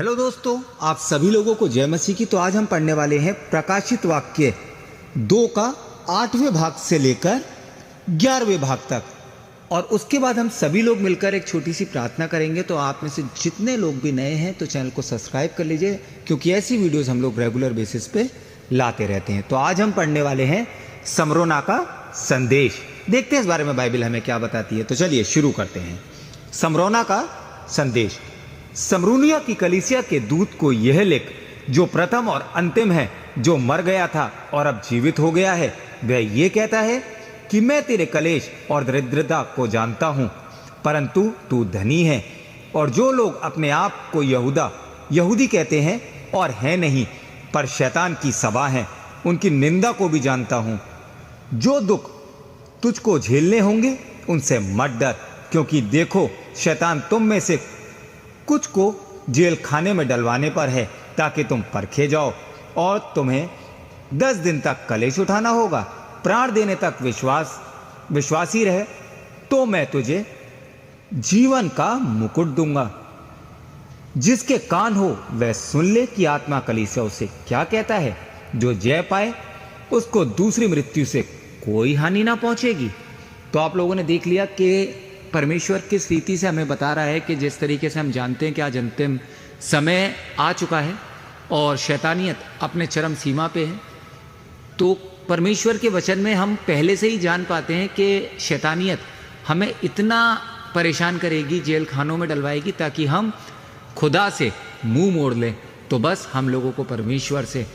Hello दोस्तों, आप सभी लोगों को जय मसीह की। तो आज हम पढ़ने वाले हैं प्रकाशित वाक्य 2 का 8वें भाग से लेकर 11वें भाग तक, और उसके बाद हम सभी लोग मिलकर एक छोटी सी प्रार्थना करेंगे। तो आप में से जितने लोग भी नए हैं तो चैनल को सब्सक्राइब कर लीजिए, क्योंकि ऐसी वीडियोस हम लोग रेगुलर बेसिस पे लाते रहते हैं। तो आज हम पढ़ने वाले हैं स्मरणा का संदेश। देखते हैं इस बारे में बाइबल हमें क्या बताती है। तो चलिए शुरू करते हैं। स्मरणा का संदेश। स्मरणिया की कलीसिया के दूत को यह लिख, जो प्रथम और अंतिम है, जो मर गया था और अब जीवित हो गया है। वह ये कहता है कि मैं तेरे कलेश और दरिद्रता को जानता हूं, परंतु तू धनी है, और जो लोग अपने आप को यहूदी कहते हैं और हैं नहीं, पर शैतान की सभा हैं, उनकी निंदा को भी जानता हूं। जो दुख तुझको झेलने होंगे उनसे मत डर, क्योंकि देखो शैतान तुम में से कुछ को जेल खाने में डलवाने पर है, ताकि तुम परखे जाओ, और तुम्हें 10 दिन तक कलेश उठाना होगा। प्राण देने तक विश्वासी रहे तो मैं तुझे जीवन का मुकुट दूंगा। जिसके कान हो वह सुन ले कि आत्मा कलीसिया उसे क्या कहता है। जो जय पाए उसको दूसरी मृत्यु से कोई हानि ना पहुंचेगी। तो आप लोगों ने देख लिया कि परमेश्वर किस रीति से हमें बता रहा है कि जिस तरीके से हम जानते हैं कि आज अंतिम समय आ चुका है और शैतानियत अपने चरम सीमा पे है, तो परमेश्वर के वचन में हम पहले से ही जान पाते हैं कि शैतानियत हमें इतना परेशान करेगी, जेल खानों में डलवाएगी, ताकि हम खुदा से मुंह मोड़ लें। तो बस हम लोगों को परमेश्वर से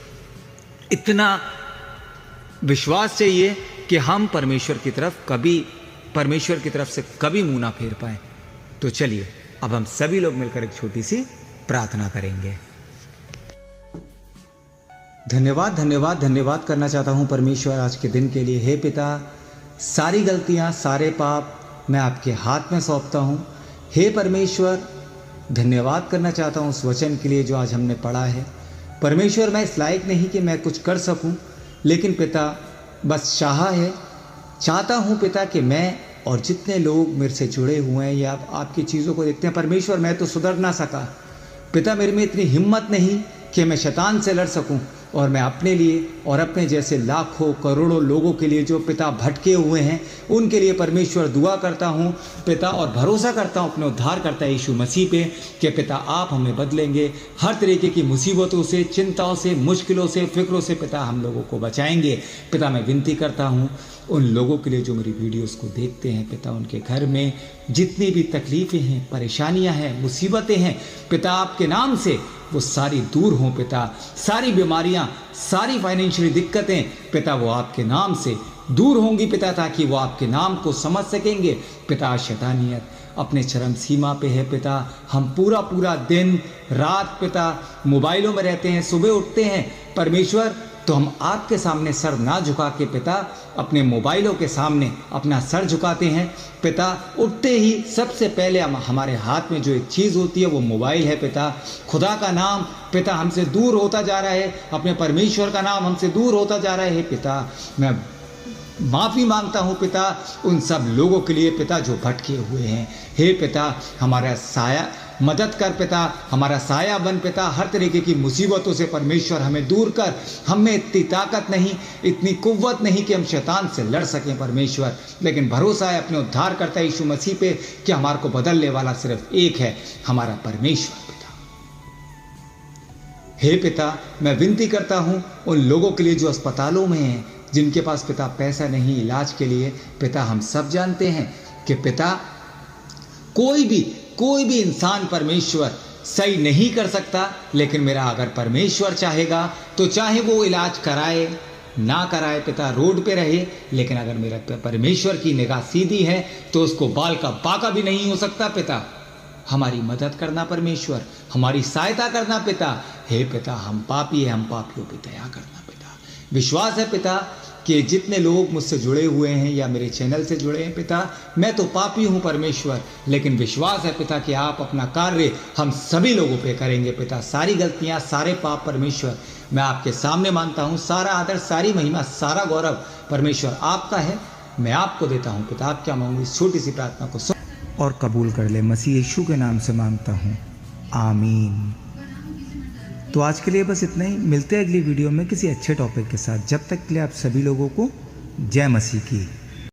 इतना विश्वास चाहिए कि हम परमेश्वर की तरफ से कभी मुंह ना फेर पाए। तो चलिए अब हम सभी लोग मिलकर एक छोटी सी प्रार्थना करेंगे। धन्यवाद धन्यवाद धन्यवाद करना चाहता हूं परमेश्वर आज के दिन के लिए। हे पिता, सारी गलतियां, सारे पाप मैं आपके हाथ में सौंपता हूं। हे परमेश्वर, धन्यवाद करना चाहता हूं उस वचन के लिए जो आज हमने पढ़ा है। परमेश्वर, मैं इस लायक नहीं कि मैं कुछ कर सकूं, लेकिन पिता बस चाहता हूं पिता कि मैं और जितने लोग मेरे से जुड़े हुए हैं या आपकी चीज़ों को देखते हैं, परमेश्वर मैं तो सुधर ना सका पिता, मेरे में इतनी हिम्मत नहीं कि मैं शैतान से लड़ सकूं, और मैं अपने लिए और अपने जैसे लाखों करोड़ों लोगों के लिए जो पिता भटके हुए हैं उनके लिए परमेश्वर दुआ करता हूं पिता, और भरोसा करता हूं अपने उद्धार करता यीशु मसीह पे कि पिता आप हमें बदलेंगे, हर तरीके की मुसीबतों से, चिंताओं से, मुश्किलों से, फिक्रों से पिता हम लोगों को बचाएंगे। पिता मैं विनती करता हूं उन लोगों के लिए जो मेरी वीडियोस को देखते हैं पिता, उनके घर में जितनी भी तकलीफ़ें हैं, परेशानियां हैं, मुसीबतें हैं पिता, आपके नाम से वो सारी दूर हों पिता। सारी बीमारियां, सारी फाइनेंशियल दिक्कतें पिता वो आपके नाम से दूर होंगी पिता, ताकि वो आपके नाम को समझ सकेंगे पिता। शैतानियत अपने चरम सीमा पे है पिता। हम पूरा दिन रात पिता मोबाइलों में रहते हैं, सुबह उठते हैं परमेश्वर तो हम आपके सामने सर ना झुका के पिता अपने मोबाइलों के सामने अपना सर झुकाते हैं पिता। उठते ही सबसे पहले हमारे हाथ में जो एक चीज़ होती है वो मोबाइल है पिता। खुदा का नाम पिता हमसे दूर होता जा रहा है, अपने परमेश्वर का नाम हमसे दूर होता जा रहा है पिता। मैं माफ़ी मांगता हूँ पिता उन सब लोगों के लिए पिता जो भटके हुए हैं। हे पिता, हमारा साया मदद कर पिता, हमारा साया बन पिता। हर तरीके की मुसीबतों से परमेश्वर हमें दूर कर। हम में इतनी ताकत नहीं, इतनी कुव्वत नहीं कि हम शैतान से लड़ सकें परमेश्वर, लेकिन भरोसा है अपने उद्धार करता यीशु मसीह पे कि हमारे को बदलने वाला सिर्फ एक है, हमारा परमेश्वर पिता। हे पिता, मैं विनती करता हूँ उन लोगों के लिए जो अस्पतालों में हैं, जिनके पास पिता पैसा नहीं इलाज के लिए पिता। हम सब जानते हैं कि पिता कोई भी इंसान परमेश्वर सही नहीं कर सकता, लेकिन मेरा अगर परमेश्वर चाहेगा तो चाहे वो इलाज कराए ना कराए पिता, रोड पे रहे, लेकिन अगर मेरा परमेश्वर की निगाह सीधी है तो उसको बाल का बाका भी नहीं हो सकता पिता। हमारी मदद करना परमेश्वर, हमारी सहायता करना पिता। हे पिता, हम पापी हैं, हम पापियों पे दया करना पिता। विश्वास है पिता कि जितने लोग मुझसे जुड़े हुए हैं या मेरे चैनल से जुड़े हैं पिता, मैं तो पापी हूँ परमेश्वर, लेकिन विश्वास है पिता कि आप अपना कार्य हम सभी लोगों पे करेंगे पिता। सारी गलतियाँ, सारे पाप परमेश्वर मैं आपके सामने मानता हूँ। सारा आदर, सारी महिमा, सारा गौरव परमेश्वर आपका है, मैं आपको देता हूँ पिता। आप क्या मांगू इस छोटी सी प्रार्थना को सुन और कबूल कर ले। मसीह यीशु के नाम से मांगता हूँ, आमीन। तो आज के लिए बस इतना ही, मिलते हैं अगली वीडियो में किसी अच्छे टॉपिक के साथ। जब तक के लिए आप सभी लोगों को जय मसीह की।